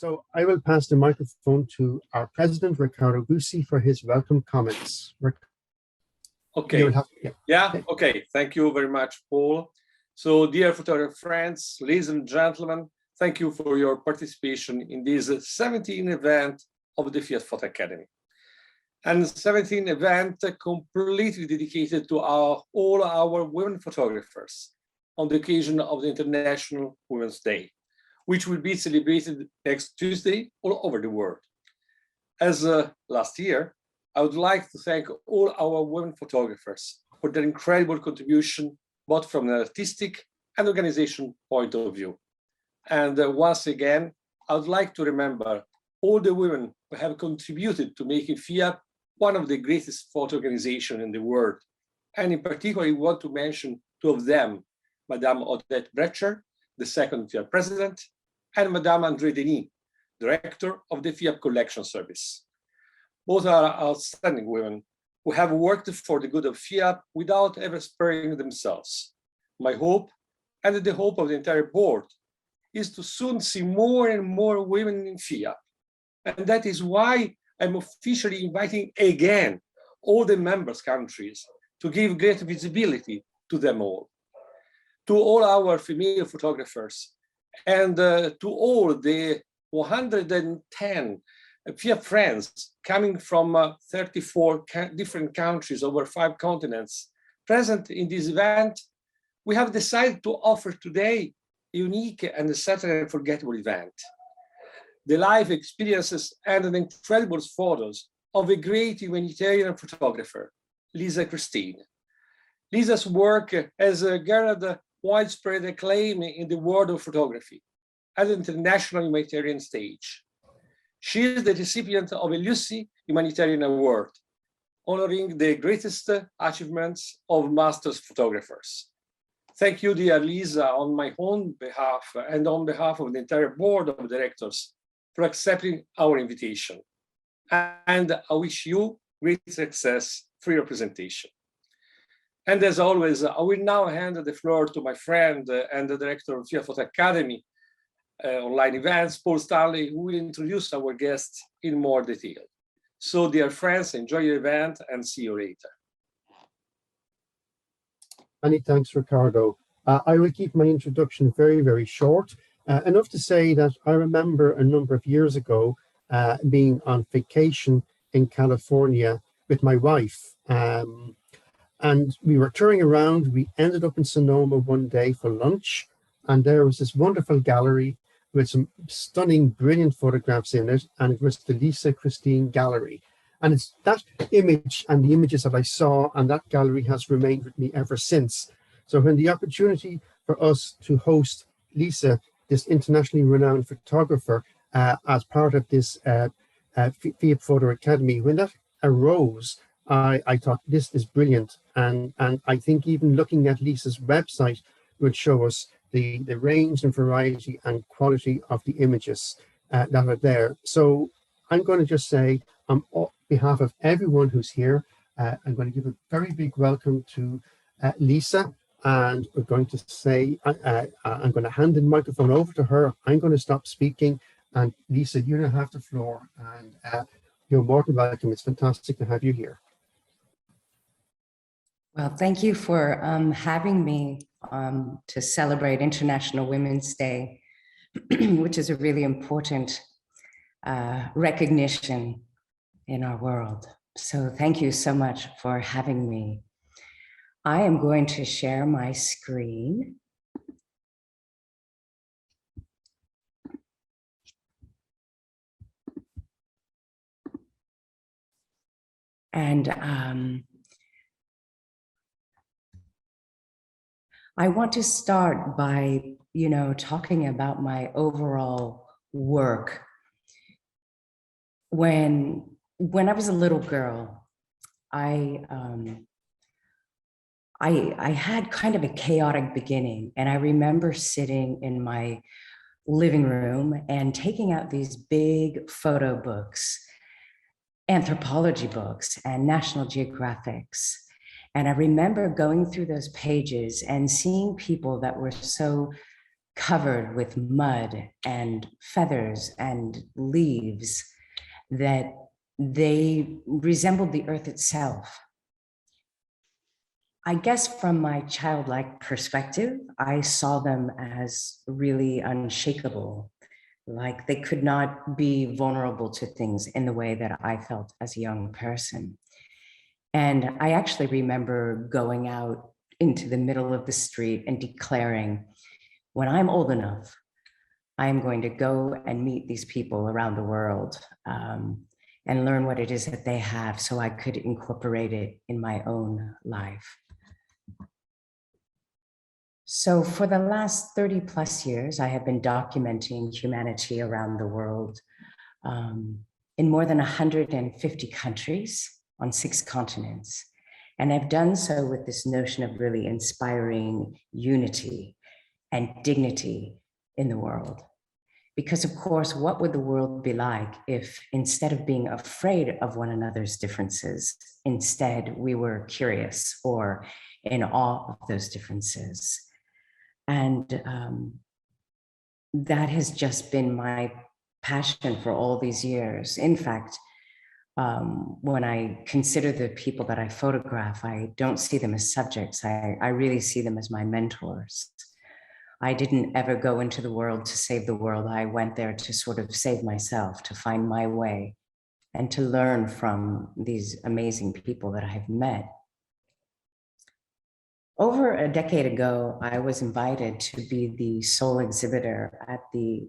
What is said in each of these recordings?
So I will pass the microphone to our president, Riccardo Gussi, for his welcome comments. Okay. Okay. Thank you very much, Paul. So, dear photographer friends, ladies and gentlemen, thank you for your participation in this 17th event of the FIAP Photo Academy. And 17th event completely dedicated to all our women photographers on the occasion of the International Women's Day, which will be celebrated next Tuesday all over the world. As last year, I would like to thank all our women photographers for their incredible contribution, both from an artistic and organization point of view. And once again, I would like to remember all the women who have contributed to making FIAP one of the greatest photo organizations in the world. And in particular, I want to mention two of them, Madame Odette Brecher, the second FIAP president, and Madame André Denis, director of the FIAP Collection Service. Both are outstanding women who have worked for the good of FIAP without ever sparing themselves. My hope, and the hope of the entire board, is to soon see more and more women in FIAP. And that is why I'm officially inviting again all the members countries to give great visibility to them all. To all our female photographers and to all the 110 FIAP friends coming from 34 different countries over 5 continents present in this event, we have decided to offer today a unique and certainly unforgettable event. The life experiences and the incredible photos of a great humanitarian photographer, Lisa Kristine. Lisa's work has garnered widespread acclaim in the world of photography at the international humanitarian stage. She is the recipient of a Lucy Humanitarian Award, honoring the greatest achievements of master photographers. Thank you, dear Lisa, on my own behalf and on behalf of the entire board of directors for accepting our invitation. And I wish you great success for your presentation. And as always, I will now hand the floor to my friend and the director of FIAP Photo Academy online events, Paul Stanley, who will introduce our guests in more detail. So, dear friends, enjoy your event and see you later. Many thanks, Riccardo. I will keep my introduction very, very short. Enough to say that I remember a number of years ago being on vacation in California with my wife. And we were touring around. We ended up in Sonoma one day for lunch, and there was this wonderful gallery with some stunning, brilliant photographs in it, and it was the Lisa Kristine Gallery. And it's that image and the images that I saw and that gallery has remained with me ever since. So when the opportunity for us to host Lisa, this internationally renowned photographer, as part of this FIAP Photo Academy, when that arose, I thought this is brilliant. And I think even looking at Lisa's website would show us the range and variety and quality of the images that are there. So I'm going to just say, on behalf of everyone who's here, I'm going to give a very big welcome to Lisa, and we're going to say, I'm going to hand the microphone over to her. I'm going to stop speaking, and Lisa, you now have the floor, and you're more than welcome. It's fantastic to have you here. Well, thank you for having me to celebrate International Women's Day, which is a really important recognition in our world. So thank you so much for having me. I am going to share my screen. And I want to start by, talking about my overall work. When I was a little girl, I had kind of a chaotic beginning, and I remember sitting in my living room and taking out these big photo books, anthropology books and National Geographics. And I remember going through those pages and seeing people that were so covered with mud and feathers and leaves, that they resembled the earth itself. I guess from my childlike perspective, I saw them as really unshakable, like they could not be vulnerable to things in the way that I felt as a young person. And I actually remember going out into the middle of the street and declaring, when I'm old enough, I'm going to go and meet these people around the world and learn what it is that they have so I could incorporate it in my own life. So for the last 30 plus years, I have been documenting humanity around the world in more than 150 countries on 6 continents. And I've done so with this notion of really inspiring unity and dignity in the world. Because of course, what would the world be like if instead of being afraid of one another's differences, instead we were curious or in awe of those differences? And that has just been my passion for all these years. In fact, when I consider the people that I photograph, I don't see them as subjects. I really see them as my mentors. I didn't ever go into the world to save the world. I went there to sort of save myself, to find my way, and to learn from these amazing people that I've met. Over a decade ago, I was invited to be the sole exhibitor at the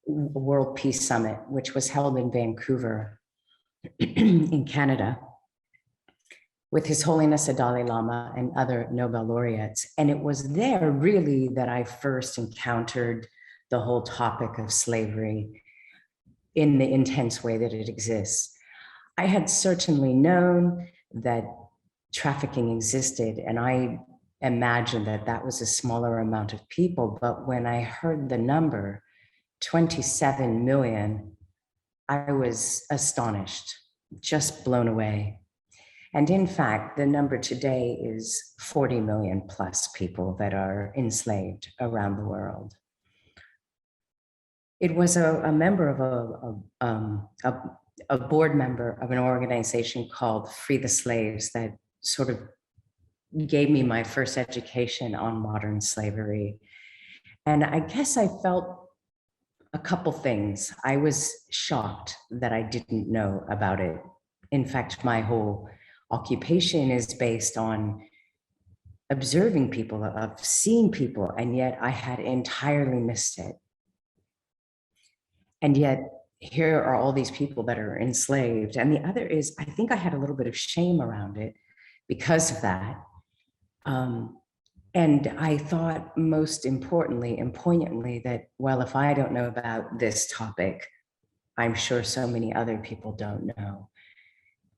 World Peace Summit, which was held in Vancouver in Canada, with His Holiness the Dalai Lama and other Nobel laureates. And it was there really that I first encountered the whole topic of slavery in the intense way that it exists. I had certainly known that trafficking existed, and I imagined that that was a smaller amount of people. But when I heard the number, 27 million, I was astonished, just blown away. And in fact, the number today is 40 million plus people that are enslaved around the world. It was a member of a board member of an organization called Free the Slaves that sort of gave me my first education on modern slavery. And I guess I felt a couple things. I was shocked that I didn't know about it. In fact, my whole occupation is based on observing people, of seeing people, and yet I had entirely missed it. And yet here are all these people that are enslaved. And the other is, I think I had a little bit of shame around it because of that. And I thought most importantly and poignantly that, well, if I don't know about this topic, I'm sure so many other people don't know.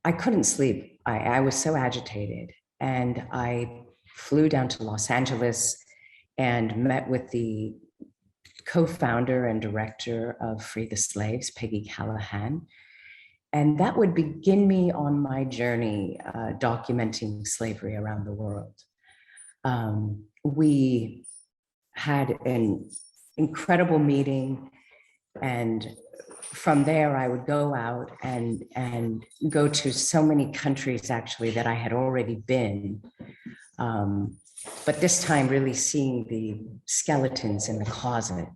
I couldn't sleep. I was so agitated, and I flew down to Los Angeles and met with the co-founder and director of Free the Slaves, Peggy Callahan. And that would begin me on my journey documenting slavery around the world. We had an incredible meeting, and from there I would go out and go to so many countries actually that I had already been, but this time really seeing the skeletons in the closet.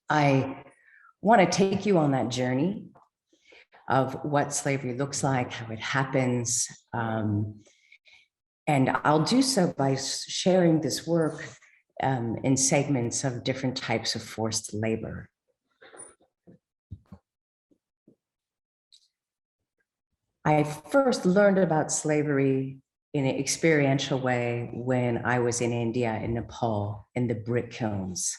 I want to take you on that journey of what slavery looks like, how it happens, and I'll do so by sharing this work in segments of different types of forced labor. I first learned about slavery in an experiential way when I was in India and Nepal in the brick kilns,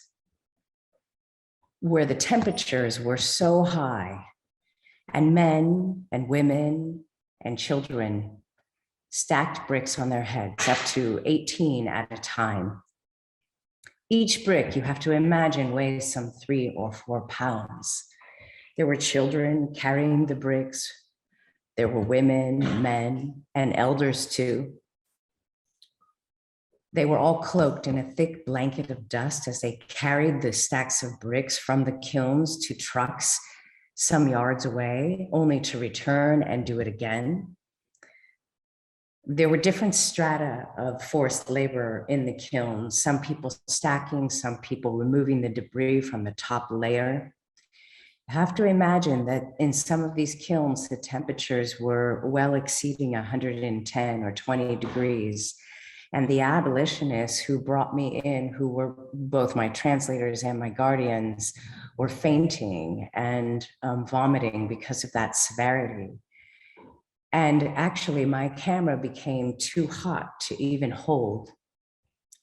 where the temperatures were so high and men and women and children stacked bricks on their heads, up to 18 at a time. Each brick, you have to imagine, weighs some 3 or 4 pounds. There were children carrying the bricks. There were women, men, and elders too. They were all cloaked in a thick blanket of dust as they carried the stacks of bricks from the kilns to trucks some yards away, only to return and do it again. There were different strata of forced labor in the kilns, some people stacking, some people removing the debris from the top layer. You have to imagine that in some of these kilns, the temperatures were well exceeding 110 or 20 degrees. And the abolitionists who brought me in, who were both my translators and my guardians, were fainting and vomiting because of that severity. And actually, my camera became too hot to even hold.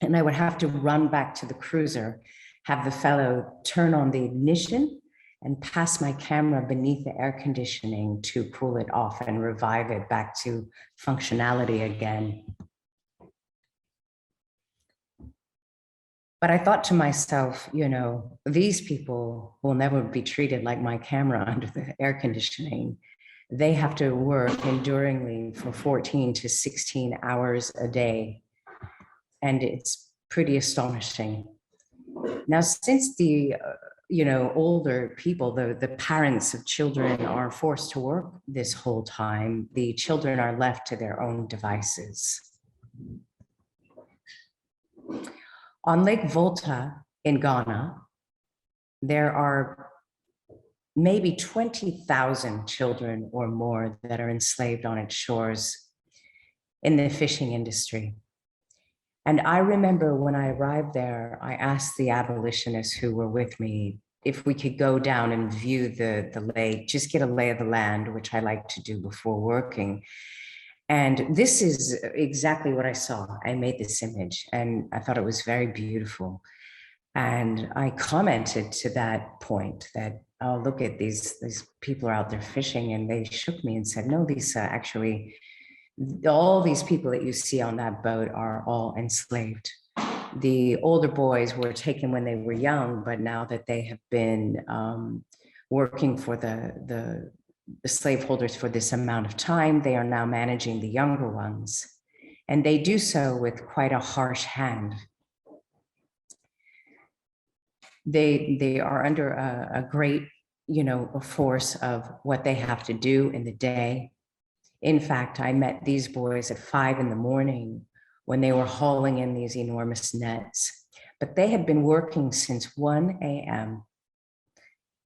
And I would have to run back to the cruiser, have the fellow turn on the ignition and pass my camera beneath the air conditioning to cool it off and revive it back to functionality again. But I thought to myself, you know, these people will never be treated like my camera under the air conditioning. They have to work enduringly for 14 to 16 hours a day. And it's pretty astonishing. Now, since the older people, the parents of children are forced to work this whole time, the children are left to their own devices. On Lake Volta in Ghana, there are maybe 20,000 children or more that are enslaved on its shores in the fishing industry. And I remember when I arrived there, I asked the abolitionists who were with me if we could go down and view the lake, just get a lay of the land, which I like to do before working. And this is exactly what I saw. I made this image and I thought it was very beautiful. And I commented to that point that, oh, look at these people are out there fishing, and they shook me and said, no, these actually, all these people that you see on that boat are all enslaved. The older boys were taken when they were young, but now that they have been working for the slaveholders for this amount of time, they are now managing the younger ones. And they do so with quite a harsh hand. They are under a great, force of what they have to do in the day. In fact, I met these boys at 5 a.m. when they were hauling in these enormous nets, but they had been working since 1 a.m.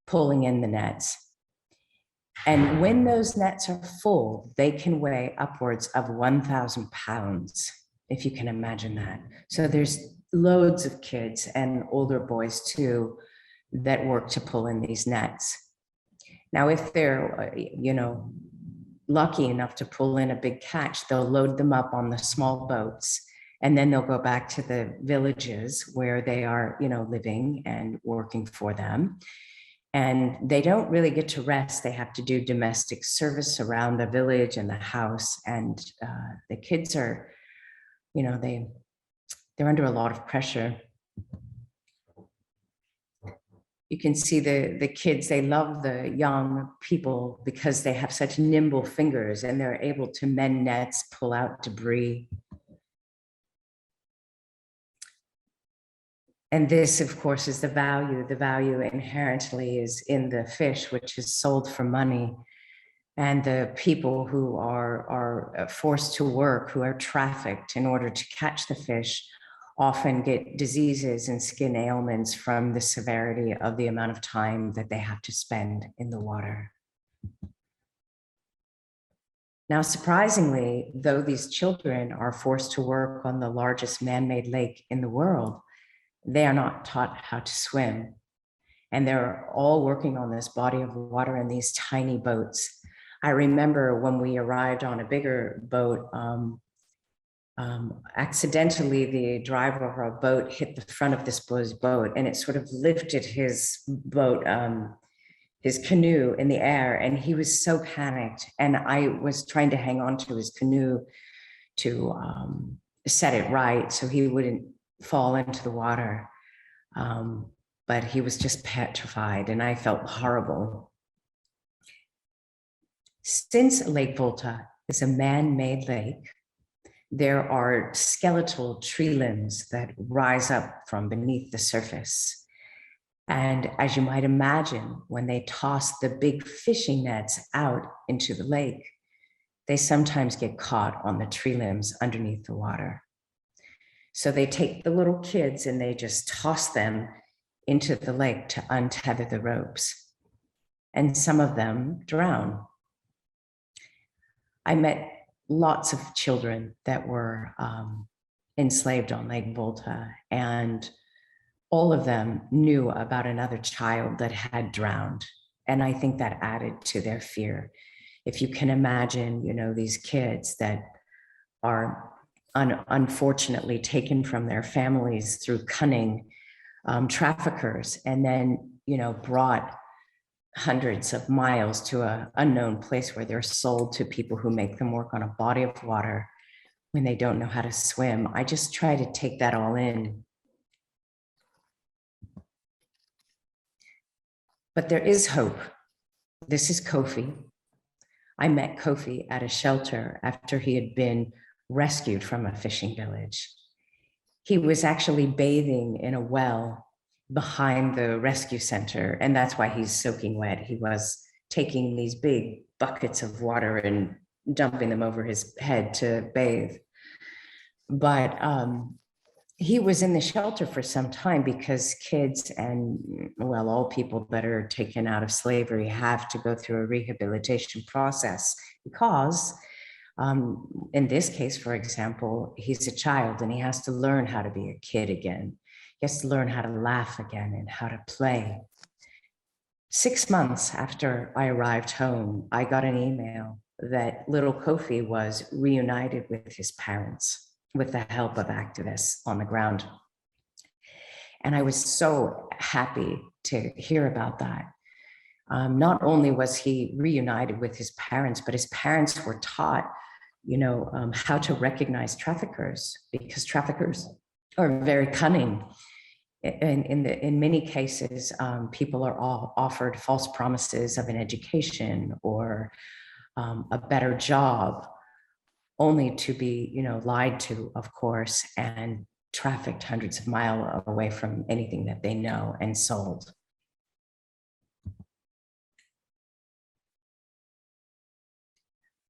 pulling in the nets. And when those nets are full, they can weigh upwards of 1,000 pounds, if you can imagine that. So there's loads of kids and older boys too that work to pull in these nets. Now, if they're, lucky enough to pull in a big catch, they'll load them up on the small boats, and then they'll go back to the villages where they are, living and working for them. And they don't really get to rest. They have to do domestic service around the village and the house. And the kids are, they're under a lot of pressure. You can see the kids, they love the young people because they have such nimble fingers and they're able to mend nets, pull out debris. And this, of course, is the value. The value inherently is in the fish, which is sold for money. And the people who are forced to work, who are trafficked in order to catch the fish, often get diseases and skin ailments from the severity of the amount of time that they have to spend in the water. Now, surprisingly, though these children are forced to work on the largest man-made lake in the world, they are not taught how to swim. And they're all working on this body of water in these tiny boats. I remember when we arrived on a bigger boat, accidentally the driver of our boat hit the front of this boy's boat, and it sort of lifted his boat, his canoe in the air, and he was so panicked. And I was trying to hang on to his canoe to set it right so he wouldn't fall into the water. But he was just petrified, and I felt horrible. Since Lake Volta is a man-made lake, there are skeletal tree limbs that rise up from beneath the surface. And as you might imagine, when they toss the big fishing nets out into the lake, they sometimes get caught on the tree limbs underneath the water. So they take the little kids and they just toss them into the lake to untether the ropes. And some of them drown. I met lots of children that were enslaved on Lake Volta, and all of them knew about another child that had drowned. And I think that added to their fear. If you can imagine, you know, these kids that are unfortunately taken from their families through cunning traffickers, and then, you know, brought hundreds of miles to an unknown place where they're sold to people who make them work on a body of water when they don't know how to swim. I just try to take that all in. But there is hope. This is Kofi. I met Kofi at a shelter after he had been rescued from a fishing village. He was actually bathing in a well behind the rescue center, and that's why he's soaking wet. He was taking these big buckets of water and dumping them over his head to bathe. But he was in the shelter for some time because kids and, well, all people that are taken out of slavery have to go through a rehabilitation process because in this case, for example, he's a child and he has to learn how to be a kid again. He has to learn how to laugh again and how to play. 6 months after I arrived home, I got an email that little Kofi was reunited with his parents with the help of activists on the ground. And I was so happy to hear about that. Not only was he reunited with his parents, but his parents were taught, you know, how to recognize traffickers, because traffickers are very cunning. In many cases, people are all offered false promises of an education or a better job, only to be, you know, lied to, of course, and trafficked hundreds of miles away from anything that they know and sold.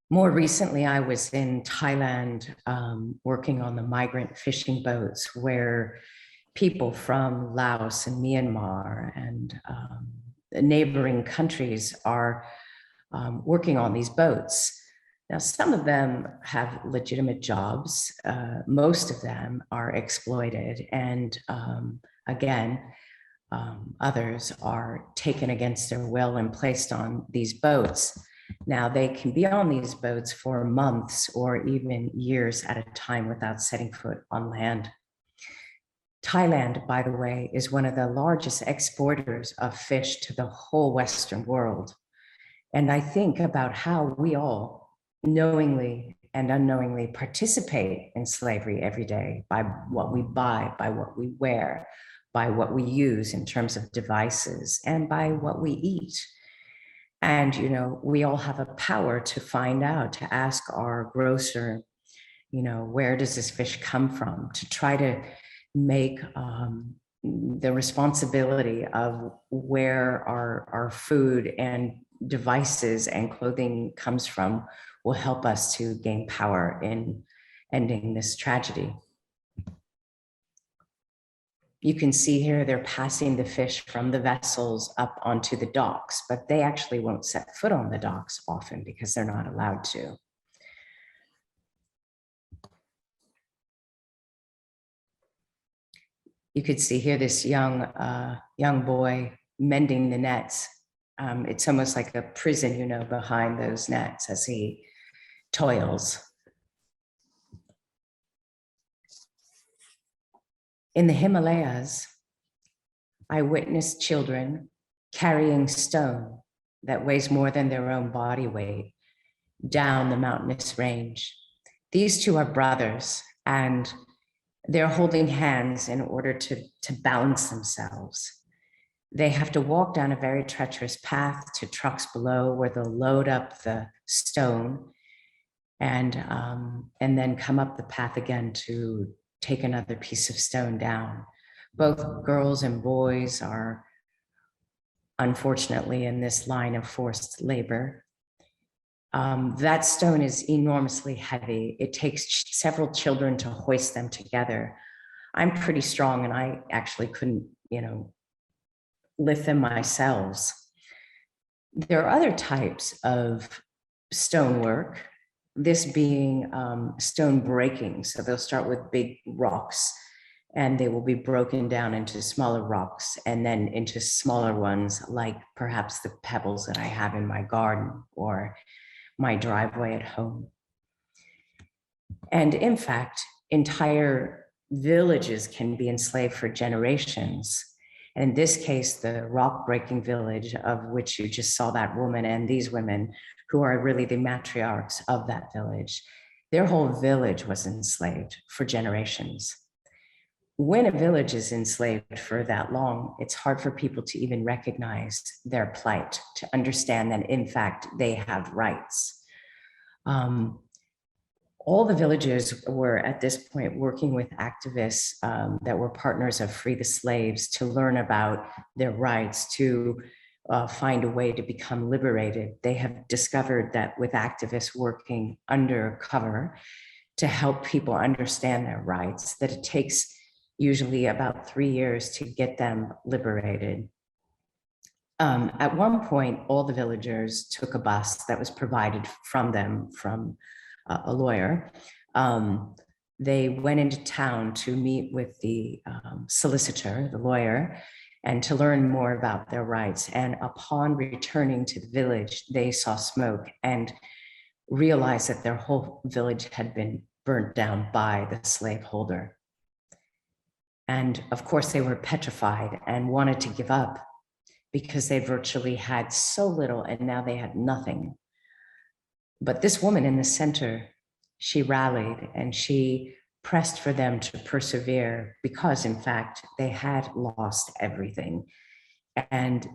More recently, I was in Thailand working on the migrant fishing boats where people from Laos and Myanmar and neighboring countries are working on these boats. Now, some of them have legitimate jobs. Most of them are exploited. And again, others are taken against their will and placed on these boats. Now, they can be on these boats for months or even years at a time without setting foot on land. Thailand, by the way, is one of the largest exporters of fish to the whole Western world. And I think about how we all knowingly and unknowingly participate in slavery every day by what we buy, by what we wear, by what we use in terms of devices, and by what we eat. And, you know, we all have a power to find out, to ask our grocer, you know, where does this fish come from, to try to make the responsibility of where our food and devices and clothing comes from will help us to gain power in ending this tragedy. You can see here they're passing the fish from the vessels up onto the docks, but they actually won't set foot on the docks often because they're not allowed to. You could see here this young boy mending the nets. It's almost like a prison, you know, behind those nets as he toils. In the Himalayas, I witnessed children carrying stone that weighs more than their own body weight down the mountainous range. These two are brothers, and they're holding hands in order to balance themselves. They have to walk down a very treacherous path to trucks below where they'll load up the stone and then come up the path again to take another piece of stone down. Both girls and boys are unfortunately in this line of forced labor. That stone is enormously heavy. It takes several children to hoist them together. I'm pretty strong and I actually couldn't, lift them myself. There are other types of stonework, this being stone breaking. So they'll start with big rocks and they will be broken down into smaller rocks and then into smaller ones, like perhaps the pebbles that I have in my garden or my driveway at home. And in fact, entire villages can be enslaved for generations. And in this case, the rock breaking village, of which you just saw that woman and these women who are really the matriarchs of that village, their whole village was enslaved for generations. When a village is enslaved for that long, it's hard for people to even recognize their plight, to understand that in fact, they have rights. All the villages were at this point working with activists that were partners of Free the Slaves to learn about their rights, to find a way to become liberated. They have discovered that with activists working undercover to help people understand their rights, that it takes usually about 3 years to get them liberated. At one point, all the villagers took a bus that was provided from them from a lawyer. They went into town to meet with the solicitor, the lawyer, and to learn more about their rights. And upon returning to the village, they saw smoke and realized that their whole village had been burnt down by the slaveholder. And of course, they were petrified and wanted to give up because they virtually had so little and now they had nothing. But this woman in the center, she rallied and she pressed for them to persevere because in fact, they had lost everything. And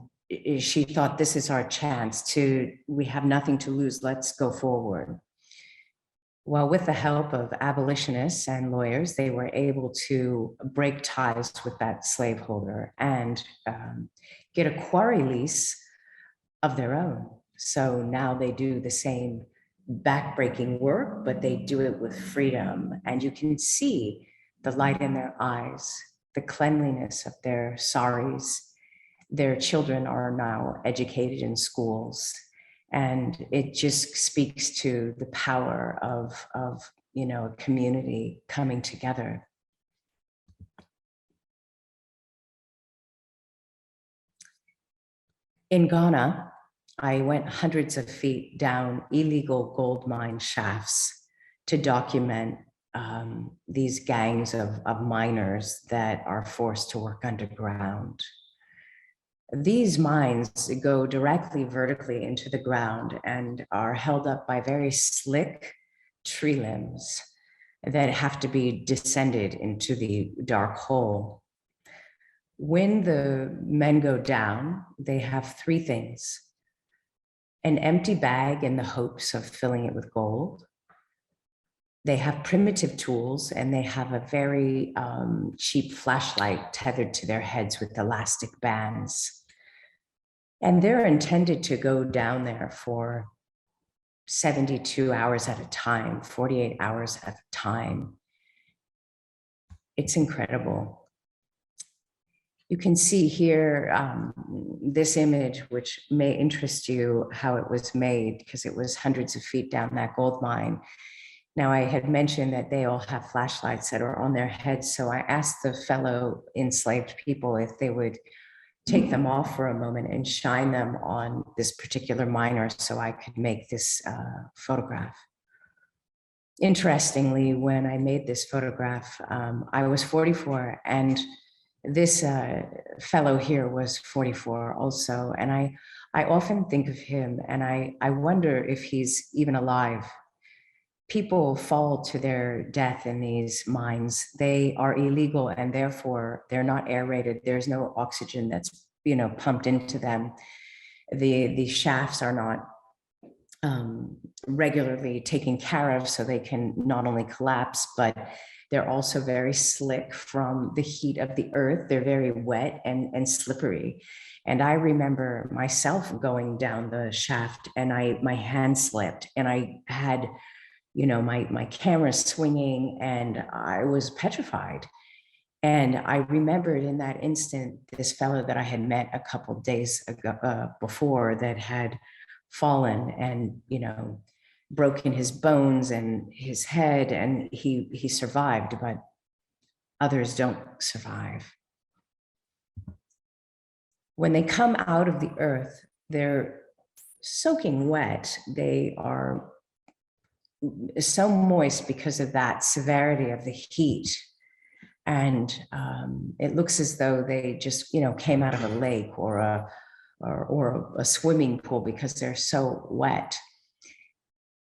she thought, this is our chance we have nothing to lose, let's go forward. Well, with the help of abolitionists and lawyers, they were able to break ties with that slaveholder and get a quarry lease of their own. So now they do the same backbreaking work, but they do it with freedom. And you can see the light in their eyes, the cleanliness of their saris. Their children are now educated in schools. And it just speaks to the power of a community coming together. In Ghana, I went hundreds of feet down illegal gold mine shafts to document these gangs of miners that are forced to work underground. These mines go directly vertically into the ground and are held up by very slick tree limbs that have to be descended into the dark hole. When the men go down, they have three things: an empty bag in the hopes of filling it with gold. They have primitive tools and they have a very cheap flashlight tethered to their heads with elastic bands. And they're intended to go down there for 72 hours at a time, 48 hours at a time. It's incredible. You can see here this image, which may interest you, how it was made, because it was hundreds of feet down that gold mine. Now, I had mentioned that they all have flashlights that are on their heads. So I asked the fellow enslaved people if they would take them off for a moment and shine them on this particular miner so I could make this photograph. Interestingly, when I made this photograph, I was 44 and this fellow here was 44 also. And I often think of him and I wonder if he's even alive. People fall to their death in these mines. They are illegal and therefore they're not aerated. There's no oxygen that's pumped into them. The shafts are not regularly taken care of so they can not only collapse, but they're also very slick from the heat of the earth. They're very wet and slippery. And I remember myself going down the shaft and my hand slipped and I had, you know, my camera swinging and I was petrified. And I remembered in that instant, this fellow that I had met a couple of days ago, before, that had fallen and, you know, broken his bones and his head, and he survived, but others don't survive. When they come out of the earth, they're soaking wet. They are so moist because of that severity of the heat. And it looks as though they just, you know, came out of a lake or a swimming pool because they're so wet.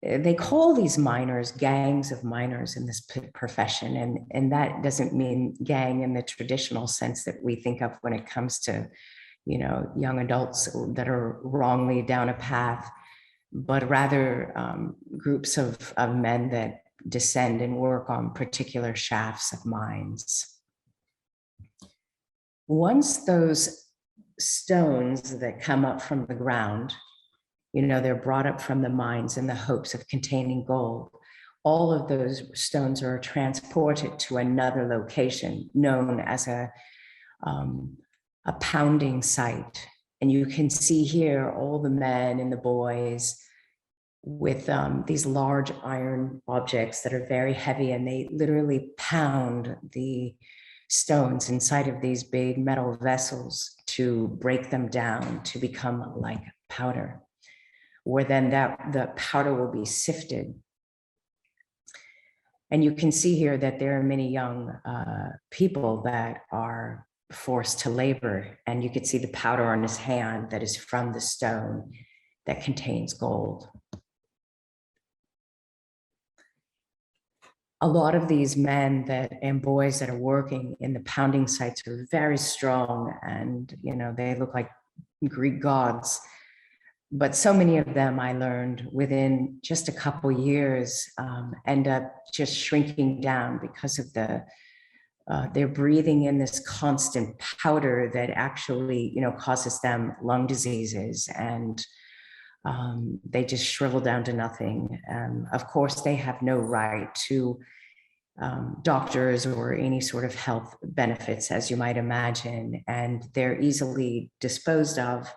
They call these miners gangs of miners in this profession. And that doesn't mean gang in the traditional sense that we think of when it comes to, you know, young adults that are wrongly down a path, but rather groups of men that descend and work on particular shafts of mines. Once those stones that come up from the ground, you know, they're brought up from the mines in the hopes of containing gold, all of those stones are transported to another location known as a pounding site. And you can see here all the men and the boys with these large iron objects that are very heavy, and they literally pound the stones inside of these big metal vessels to break them down to become like powder, where then the powder will be sifted. And you can see here that there are many young people that are forced to labor, and you could see the powder on his hand that is from the stone that contains gold. A lot of these men and boys that are working in the pounding sites are very strong, and you know, they look like Greek gods. But so many of them, I learned, within just a couple years, end up just shrinking down because of they're breathing in this constant powder that actually, you know, causes them lung diseases, and they just shrivel down to nothing. Of course, they have no right to doctors or any sort of health benefits, as you might imagine, and they're easily disposed of,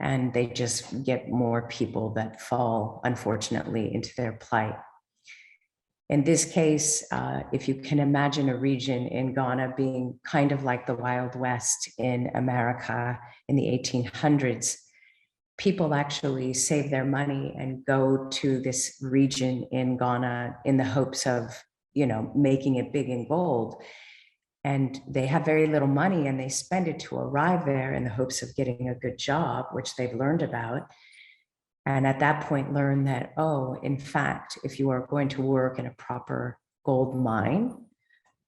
and they just get more people that fall, unfortunately, into their plight. In this case, if you can imagine a region in Ghana being kind of like the Wild West in America in the 1800s, people actually save their money and go to this region in Ghana in the hopes of, you know, making it big in gold. And they have very little money and they spend it to arrive there in the hopes of getting a good job, which they've learned about. And at that point, learn that, oh, in fact, if you are going to work in a proper gold mine,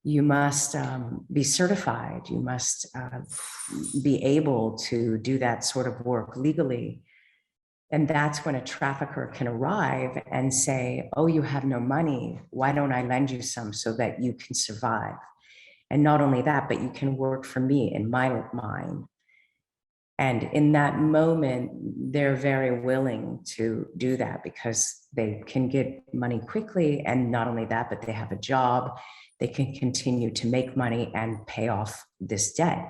you must be certified. You must be able to do that sort of work legally. And that's when a trafficker can arrive and say, oh, you have no money. Why don't I lend you some so that you can survive? And not only that, but you can work for me in my mine. And in that moment, they're very willing to do that because they can get money quickly. And not only that, but they have a job. They can continue to make money and pay off this debt.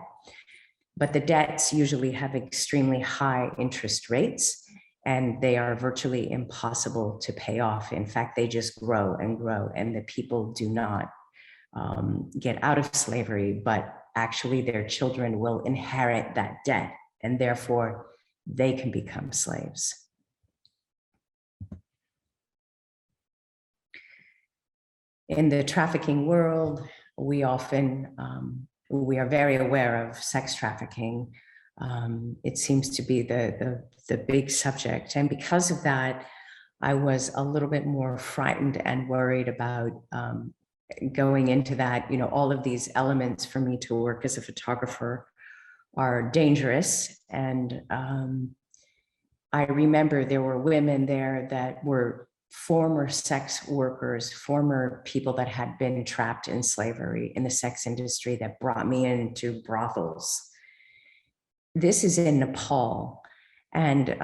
But the debts usually have extremely high interest rates, and they are virtually impossible to pay off. In fact, they just grow and grow, and the people do not get out of slavery, but actually their children will inherit that debt, and therefore they can become slaves. In the trafficking world, we often, we are very aware of sex trafficking. It seems to be the big subject. And because of that, I was a little bit more frightened and worried about going into that. You know, all of these elements for me to work as a photographer are dangerous. And I remember there were women there that were former sex workers, former people that had been trapped in slavery in the sex industry that brought me into brothels. This is in Nepal, and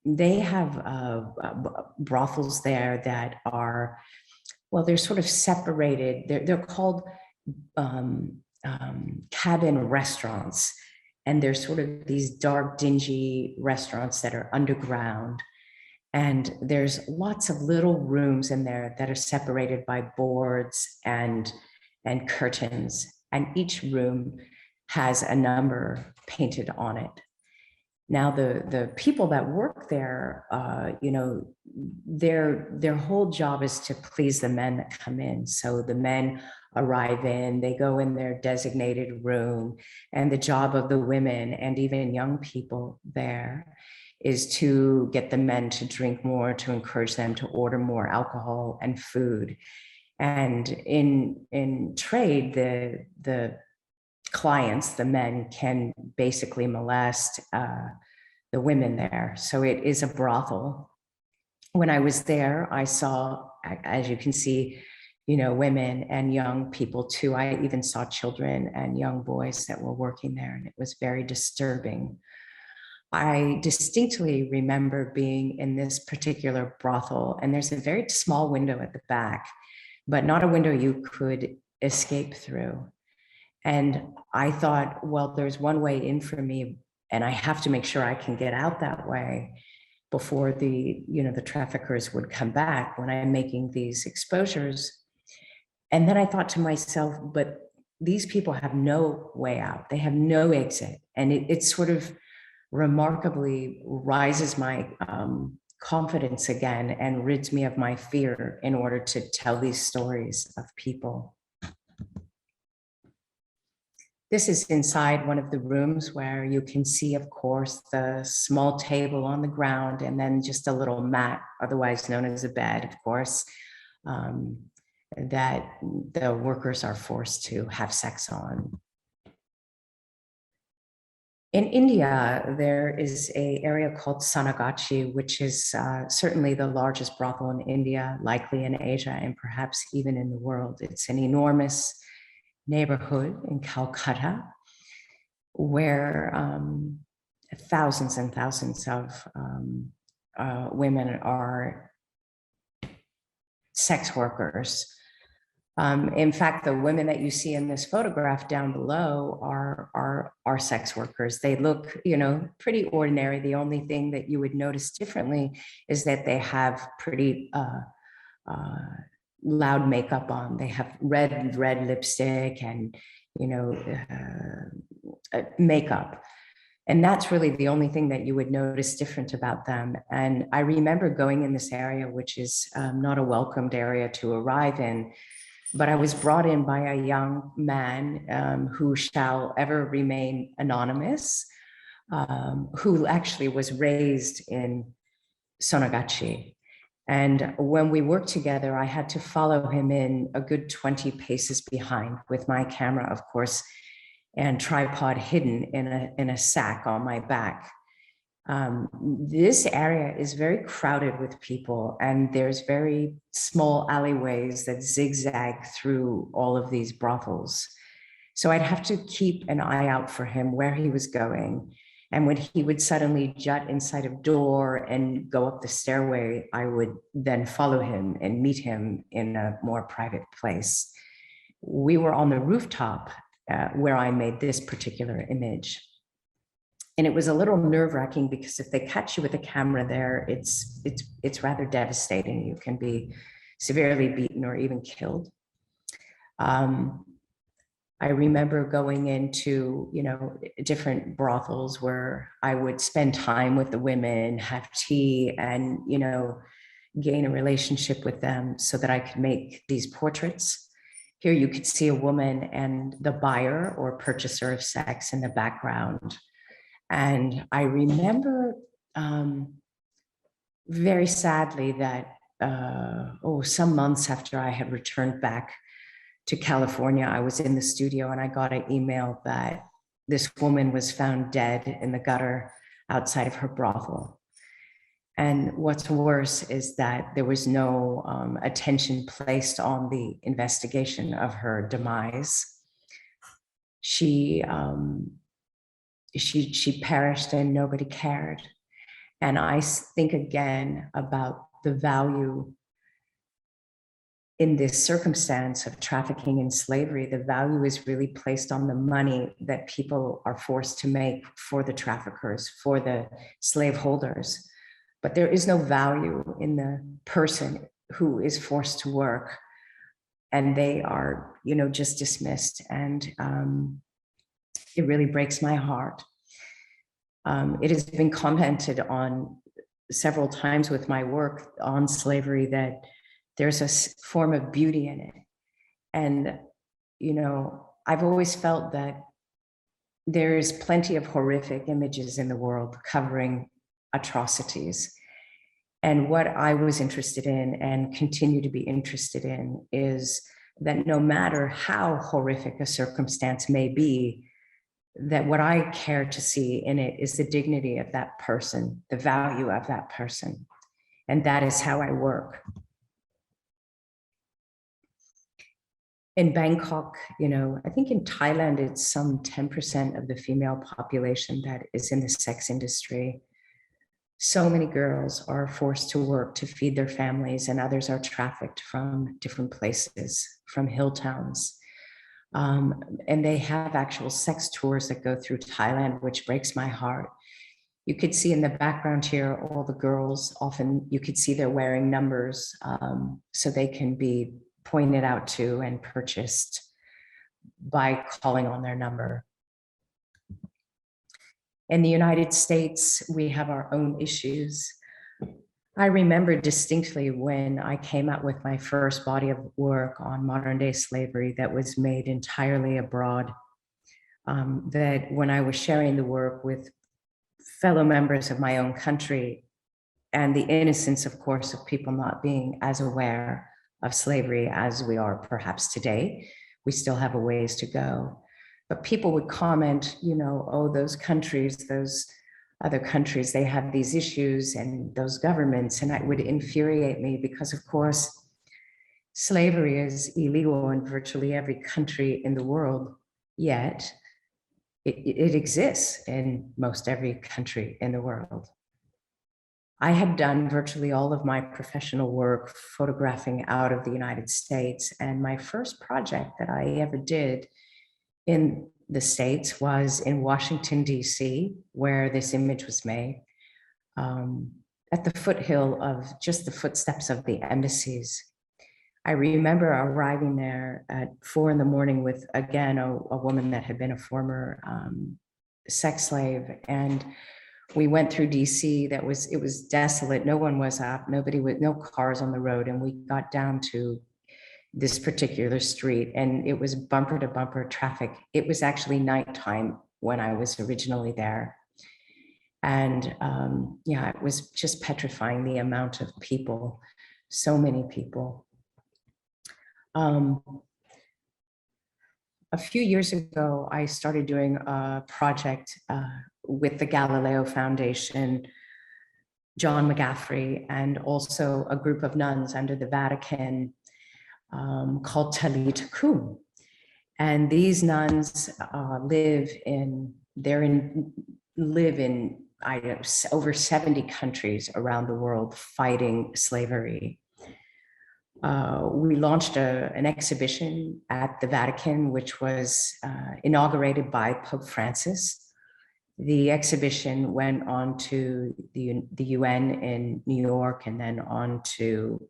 they have brothels there that are, well, they're sort of separated. They're called cabin restaurants, and they're sort of these dark, dingy restaurants that are underground. And there's lots of little rooms in there that are separated by boards and curtains, and each room has a number painted on it. Now, the people that work there, you know, their whole job is to please the men that come in. So the men arrive in, they go in their designated room, and the job of the women and even young people there is to get the men to drink more, to encourage them to order more alcohol and food. And in trade, the clients, the men, can basically molest the women there. So it is a brothel. When I was there, I saw, as you can see, you know, women and young people too. I even saw children and young boys that were working there, and it was very disturbing. I distinctly remember being in this particular brothel, and there's a very small window at the back, but not a window you could escape through. And I thought, well, there's one way in for me, and I have to make sure I can get out that way before the, you know, the traffickers would come back when I'm making these exposures. And then I thought to myself, but these people have no way out. They have no exit. And it sort of remarkably rises my confidence again and rids me of my fear in order to tell these stories of people. This is inside one of the rooms where you can see, of course, the small table on the ground, and then just a little mat, otherwise known as a bed, of course, that the workers are forced to have sex on. In India, there is an area called Sanagachi, which is certainly the largest brothel in India, likely in Asia, and perhaps even in the world. It's an enormous neighborhood in Calcutta where thousands and thousands of women are sex workers. In fact, the women that you see in this photograph down below are sex workers. They look, you know, pretty ordinary. The only thing that you would notice differently is that they have pretty loud makeup on. They have red lipstick and, you know, makeup. And that's really the only thing that you would notice different about them. And I remember going in this area, which is not a welcomed area to arrive in, but I was brought in by a young man who shall ever remain anonymous, who actually was raised in Sonagachi. And when we worked together, I had to follow him in a good 20 paces behind with my camera, of course, and tripod hidden in a sack on my back. This area is very crowded with people, and there's very small alleyways that zigzag through all of these brothels. So I'd have to keep an eye out for him where he was going. And when he would suddenly jut inside a door and go up the stairway, I would then follow him and meet him in a more private place. We were on the rooftop where I made this particular image. And it was a little nerve-wracking because if they catch you with a camera there, it's rather devastating. You can be severely beaten or even killed. I remember going into, you know, different brothels where I would spend time with the women, have tea, and, you know, gain a relationship with them so that I could make these portraits. Here you could see a woman and the buyer or purchaser of sex in the background. And I remember very sadly that, some months after I had returned back to California, I was in the studio and I got an email that this woman was found dead in the gutter outside of her brothel. And what's worse is that there was no attention placed on the investigation of her demise. She perished and nobody cared. And I think again about the value in this circumstance of trafficking and slavery. The value is really placed on the money that people are forced to make for the traffickers, for the slaveholders. But there is no value in the person who is forced to work, and they are, just dismissed. And it really breaks my heart. It has been commented on several times with my work on slavery that there's a form of beauty in it. And, I've always felt that there is plenty of horrific images in the world covering atrocities. And what I was interested in and continue to be interested in is that no matter how horrific a circumstance may be, that what I care to see in it is the dignity of that person, the value of that person. And that is how I work. In Bangkok, I think in Thailand, it's some 10% of the female population that is in the sex industry. So many girls are forced to work to feed their families, and others are trafficked from different places, from hill towns. And they have actual sex tours that go through Thailand, which breaks my heart. You could see in the background here, all the girls, often you could see they're wearing numbers so they can be pointed out to and purchased by calling on their number. In the United States, we have our own issues. I remember distinctly when I came out with my first body of work on modern day slavery that was made entirely abroad, that when I was sharing the work with fellow members of my own country, and the innocence, of course, of people not being as aware of slavery as we are perhaps today, we still have a ways to go. But people would comment, oh, those countries, those other countries, they have these issues and those governments, and that would infuriate me because, of course, slavery is illegal in virtually every country in the world, yet it exists in most every country in the world. I had done virtually all of my professional work photographing out of the United States, and my first project that I ever did in the States was in Washington, D.C., where this image was made, at the foothill of just the footsteps of the embassies. I remember arriving there at 4 a.m. with, again, a woman that had been a former sex slave. And we went through DC. It was desolate. No one was up, no cars on the road. And we got down to this particular street, and it was bumper to bumper traffic. It was actually nighttime when I was originally there. And it was just petrifying, the amount of people, so many people. A few years ago, I started doing a project with the Galileo Foundation, John McGaffrey, and also a group of nuns under the Vatican called Talit Kum. And these nuns live in over 70 countries around the world fighting slavery. We launched an exhibition at the Vatican, which was inaugurated by Pope Francis. The exhibition went on to the UN in New York, and then on to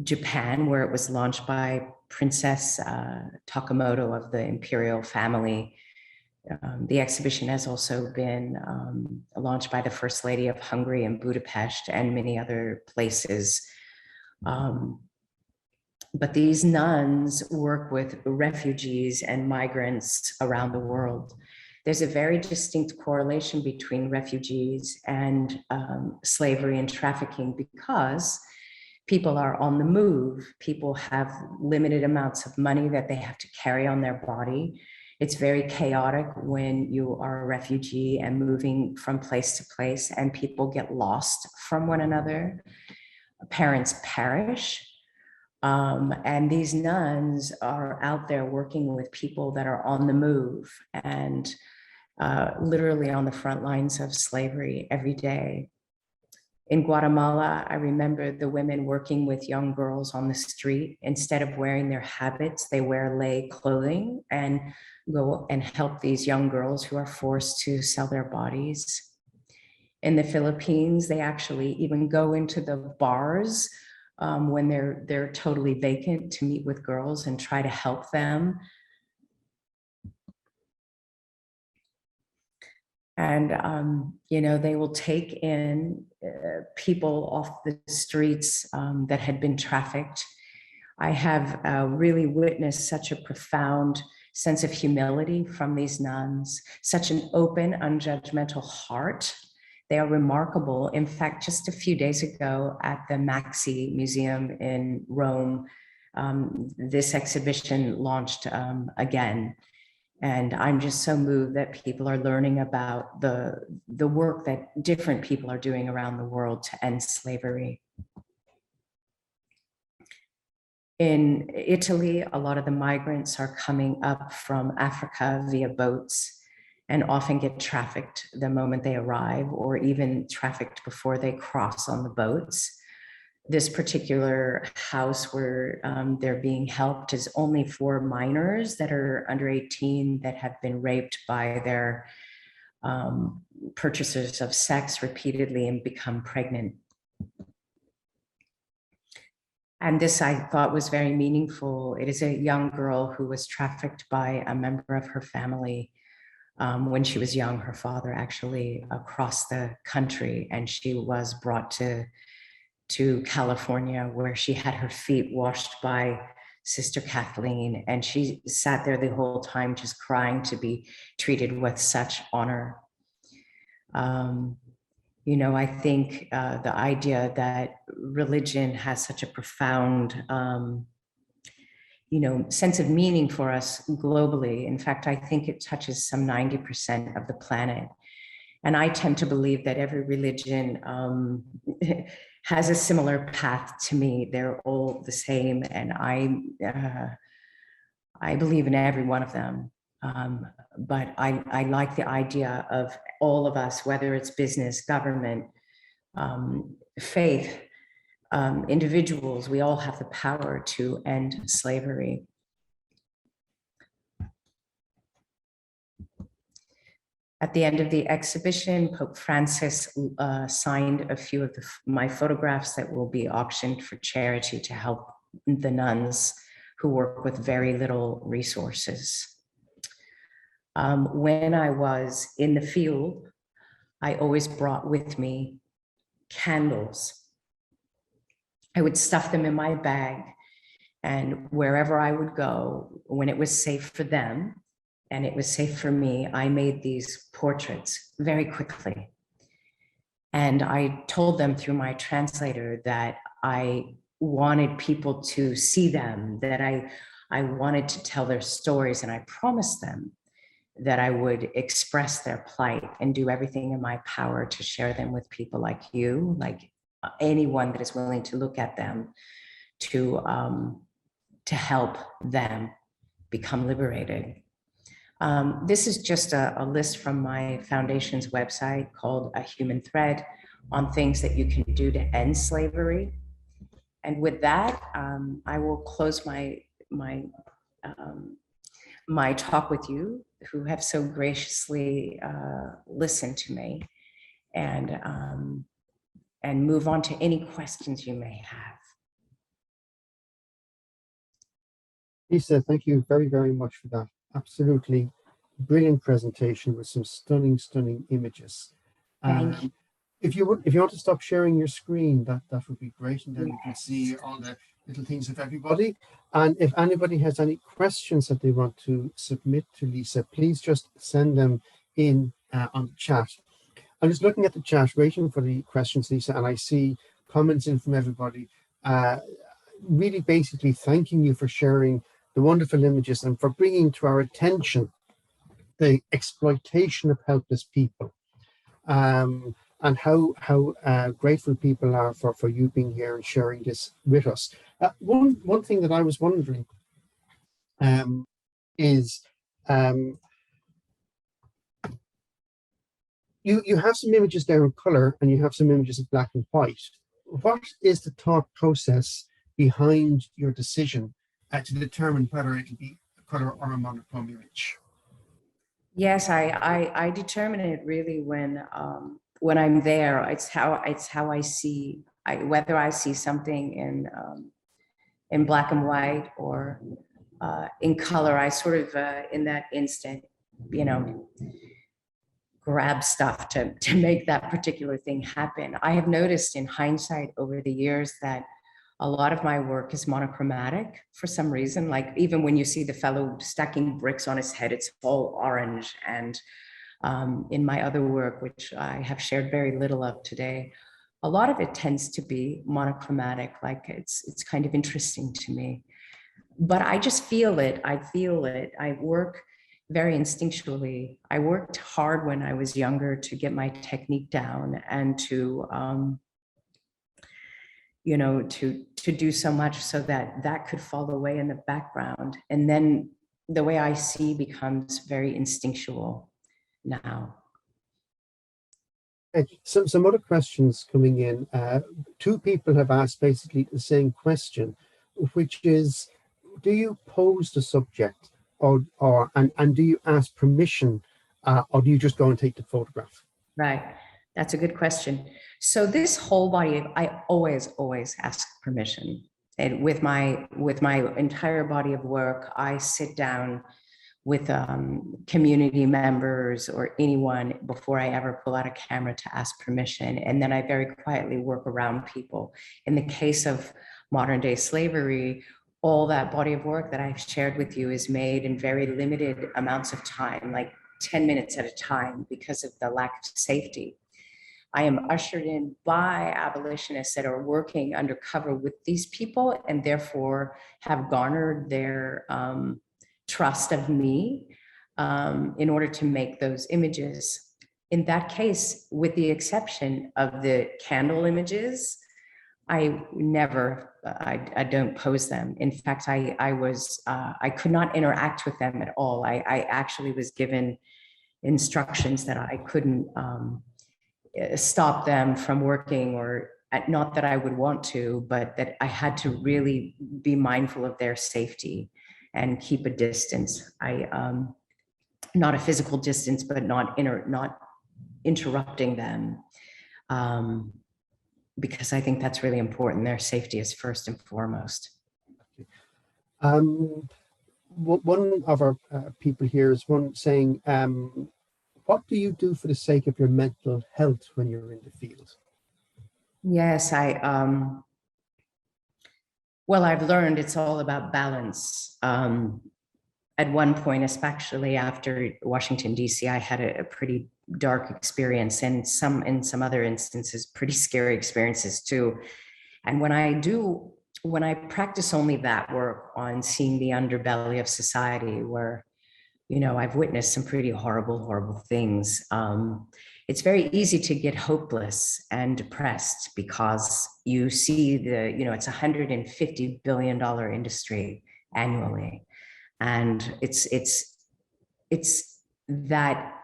Japan, where it was launched by Princess Takamoto of the imperial family. The exhibition has also been launched by the First Lady of Hungary in Budapest and many other places. But these nuns work with refugees and migrants around the world. There's a very distinct correlation between refugees and slavery and trafficking, because people are on the move. People have limited amounts of money that they have to carry on their body. It's very chaotic when you are a refugee and moving from place to place, and people get lost from one another. Parents perish. And these nuns are out there working with people that are on the move and literally on the front lines of slavery every day. In Guatemala, I remember the women working with young girls on the street. Instead of wearing their habits, they wear lay clothing and go and help these young girls who are forced to sell their bodies. In the Philippines, they actually even go into the bars when they're totally vacant to meet with girls and try to help them. And, you know, they will take in people off the streets that had been trafficked. I have really witnessed such a profound sense of humility from these nuns, such an open, unjudgmental heart. They are remarkable. In fact, just a few days ago at the Maxi Museum in Rome, this exhibition launched again. And I'm just so moved that people are learning about the work that different people are doing around the world to end slavery. In Italy, a lot of the migrants are coming up from Africa via boats and often get trafficked the moment they arrive, or even trafficked before they cross on the boats. This particular house where they're being helped is only for minors that are under 18 that have been raped by their purchasers of sex repeatedly and become pregnant. And this I thought was very meaningful. It is a young girl who was trafficked by a member of her family when she was young, her father actually, across the country, and she was brought to California, where she had her feet washed by Sister Kathleen, and she sat there the whole time just crying to be treated with such honor. You know, I think the idea that religion has such a profound, you know, sense of meaning for us globally. In fact, I think it touches some 90% of the planet. And I tend to believe that every religion has a similar path to me. They're all the same, and I believe in every one of them. But I like the idea of all of us, whether it's business, government, faith, individuals, we all have the power to end slavery. At the end of the exhibition, Pope Francis signed a few of my photographs that will be auctioned for charity to help the nuns who work with very little resources. When I was in the field, I always brought with me candles. I would stuff them in my bag, and wherever I would go, when it was safe for them, and it was safe for me, I made these portraits very quickly. And I told them through my translator that I wanted people to see them, that I wanted to tell their stories, and I promised them that I would express their plight and do everything in my power to share them with people like you, like anyone that is willing to look at them, to help them become liberated. This is just a list from my foundation's website called A Human Thread on things that you can do to end slavery. And with that, I will close my talk with you, who have so graciously listened to me, and move on to any questions you may have. Lisa, thank you very, very much for that. Absolutely brilliant presentation with some stunning, stunning images. Thank you. If you want to stop sharing your screen, that would be great, and then we can see all the little things of everybody. And if anybody has any questions that they want to submit to Lisa, please just send them in on the chat. I'm just looking at the chat, waiting for the questions, Lisa, and I see comments in from everybody, really basically thanking you for sharing the wonderful images and for bringing to our attention the exploitation of helpless people, and how grateful people are for you being here and sharing this with us. One thing that I was wondering is you have some images there in color and you have some images in black and white. What is the thought process behind your decision to determine whether it will be a color or a monochrome image? Yes, I determine it really when I'm there. It's how I see, whether I see something in black and white or in color. I sort of in that instant, you know, grab stuff to make that particular thing happen. I have noticed in hindsight over the years that a lot of my work is monochromatic for some reason. Like even when you see the fellow stacking bricks on his head, it's all orange. And in my other work, which I have shared very little of today, a lot of it tends to be monochromatic. Like it's kind of interesting to me, but I just feel it. I feel it. I work very instinctually. I worked hard when I was younger to get my technique down and to, you know, to do so much so that that could fall away in the background. And then the way I see becomes very instinctual now. Some other questions coming in. Two people have asked basically the same question, which is, do you pose the subject and do you ask permission or do you just go and take the photograph? Right. That's a good question. So this whole body, I always ask permission. And with my entire body of work, I sit down with community members or anyone before I ever pull out a camera to ask permission. And then I very quietly work around people. In the case of modern day slavery, all that body of work that I've shared with you is made in very limited amounts of time, like 10 minutes at a time, because of the lack of safety. I am ushered in by abolitionists that are working undercover with these people and therefore have garnered their trust of me in order to make those images. In that case, with the exception of the candle images, I don't pose them. In fact, I could not interact with them at all. I actually was given instructions that I couldn't stop them from working, or not that I would want to, but that I had to really be mindful of their safety and keep a distance. Not a physical distance, but not interrupting them. Because I think that's really important. Their safety is first and foremost. One of our people here is saying, what do you do for the sake of your mental health when you're in the field? Yes, well, I've learned it's all about balance. At one point, especially after Washington, D.C., I had a pretty dark experience, and in some other instances, pretty scary experiences too. And when I practice only that work on seeing the underbelly of society, where, you know, I've witnessed some pretty horrible things, it's very easy to get hopeless and depressed because you see it's $150 billion industry annually. And it's that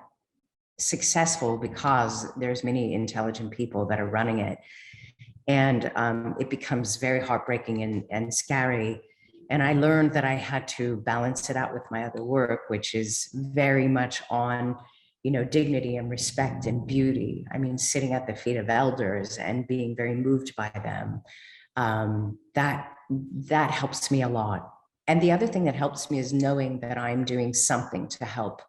successful because there's many intelligent people that are running it. And it becomes very heartbreaking and scary. And I learned that I had to balance it out with my other work, which is very much on, dignity and respect and beauty. I mean, sitting at the feet of elders and being very moved by them. That helps me a lot. And the other thing that helps me is knowing that I'm doing something to help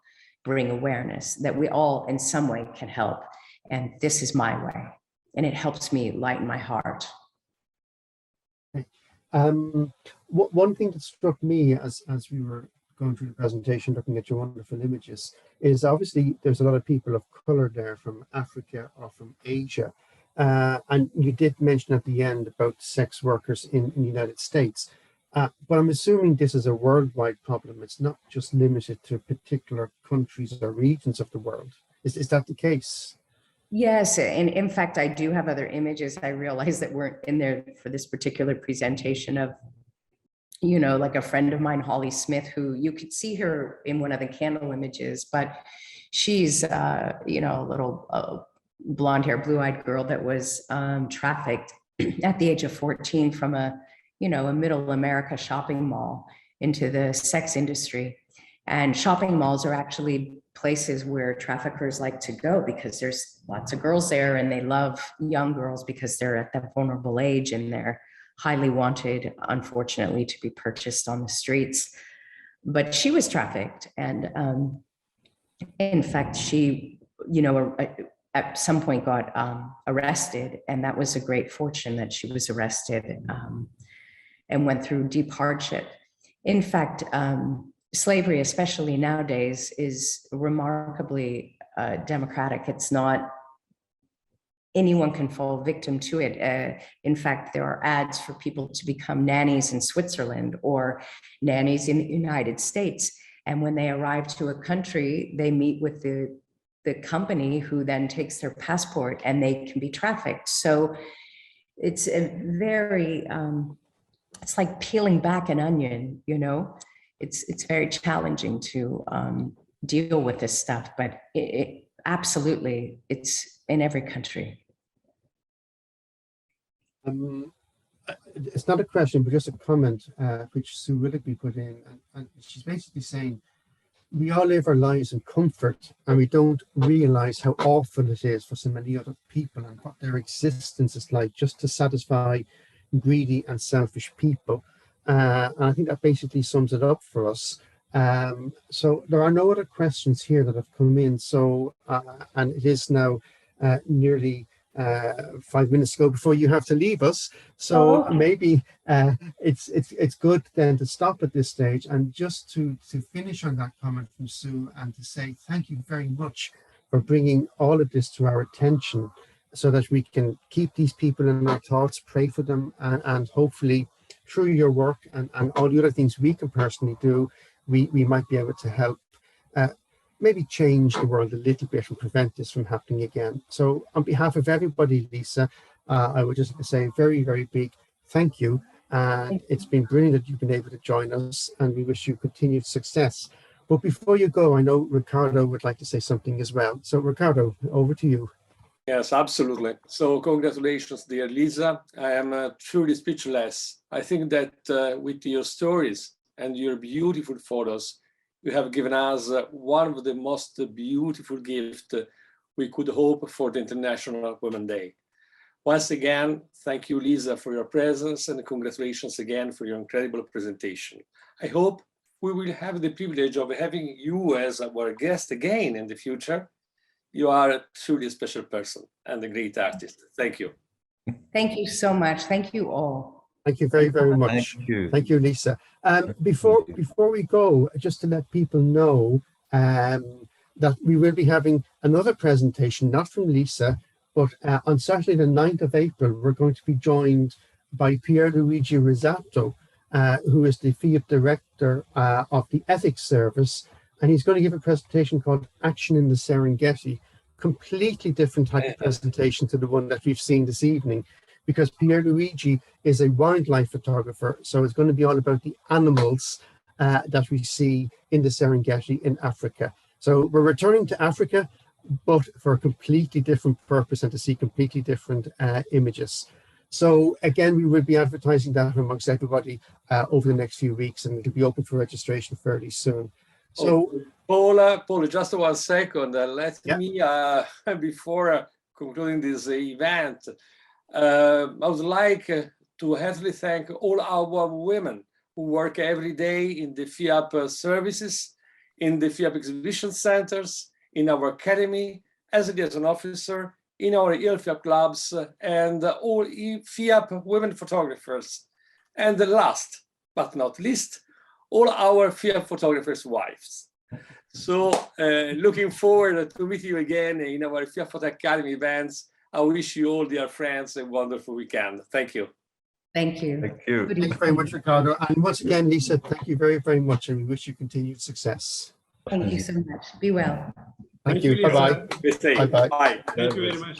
bring awareness, that we all in some way can help. And this is my way. And it helps me lighten my heart. One thing that struck me as we were going through the presentation, looking at your wonderful images, is obviously there's a lot of people of color there from Africa or from Asia. And you did mention at the end about sex workers in the United States. But I'm assuming this is a worldwide problem. It's not just limited to particular countries or regions of the world. Is that the case? Yes, and in fact, I do have other images I realized that weren't in there for this particular presentation of, you know, like a friend of mine, Holly Smith, who you could see her in one of the candle images, but she's, you know, a little blonde hair, blue-eyed girl that was trafficked at the age of 14 from a, you know, a middle America shopping mall into the sex industry. And shopping malls are actually places where traffickers like to go because there's lots of girls there and they love young girls because they're at that vulnerable age and they're highly wanted, unfortunately, to be purchased on the streets. But she was trafficked. And in fact, she, you know, at some point got arrested. And that was a great fortune that she was arrested and went through deep hardship. In fact, slavery, especially nowadays, is remarkably democratic. It's not anyone can fall victim to it. In fact, there are ads for people to become nannies in Switzerland or nannies in the United States. And when they arrive to a country, they meet with the company who then takes their passport and they can be trafficked. So it's a very, it's like peeling back an onion, you know? It's very challenging to deal with this stuff, but absolutely, it's in every country. It's not a question, but just a comment which Sue Willoughby put in, and she's basically saying we all live our lives in comfort and we don't realize how awful it is for so many other people and what their existence is like just to satisfy greedy and selfish people. And I think that basically sums it up for us. So there are no other questions here that have come in. So, and it is now nearly 5 minutes ago before you have to leave us. So maybe it's good then to stop at this stage and just to finish on that comment from Sue and to say thank you very much for bringing all of this to our attention so that we can keep these people in our thoughts, pray for them, and hopefully through your work and all the other things we can personally do, we might be able to help maybe change the world a little bit and prevent this from happening again. So on behalf of everybody, Lisa, I would just say a very, very big thank you. And it's been brilliant that you've been able to join us and we wish you continued success. But before you go, I know Ricardo would like to say something as well. So Ricardo, over to you. Yes, absolutely. So congratulations, dear Lisa. I am truly speechless. I think that with your stories and your beautiful photos, you have given us one of the most beautiful gifts we could hope for the International Women's Day. Once again, thank you, Lisa, for your presence and congratulations again for your incredible presentation. I hope we will have the privilege of having you as our guest again in the future. You are a truly special person and a great artist. Thank you. Thank you so much. Thank you all. Thank you very, very much. Thank you, Lisa. Before we go, just to let people know that we will be having another presentation, not from Lisa, but on Saturday, the 9th of April, we're going to be joined by Pierluigi Rizzato, who is the FIAP director of the Ethics Service. And he's going to give a presentation called Action in the Serengeti, completely different type of presentation to the one that we've seen this evening, because Pierluigi is a wildlife photographer. So it's going to be all about the animals that we see in the Serengeti in Africa. So we're returning to Africa, but for a completely different purpose and to see completely different images. So again, we will be advertising that amongst everybody over the next few weeks, and it'll be open for registration fairly soon. So, Paul, just 1 second. Let me, before concluding this event, I would like to heartily thank all our women who work every day in the FIAP services, in the FIAP exhibition centers, in our academy, as a liaison officer, in our FIAP clubs, and all FIAP women photographers. And the last but not least, all our FIAP photographers' wives. So looking forward to meet you again in our FIAP Photo Academy events. I wish you all, dear friends, a wonderful weekend. Thank you. Thank you. Thank you. Thank you very much, Ricardo. And once again, Lisa, thank you very, very much, and we wish you continued success. Thank you so much. Be well. Thank you. Bye-bye. Bye. Bye-bye. Bye. Thank you very much.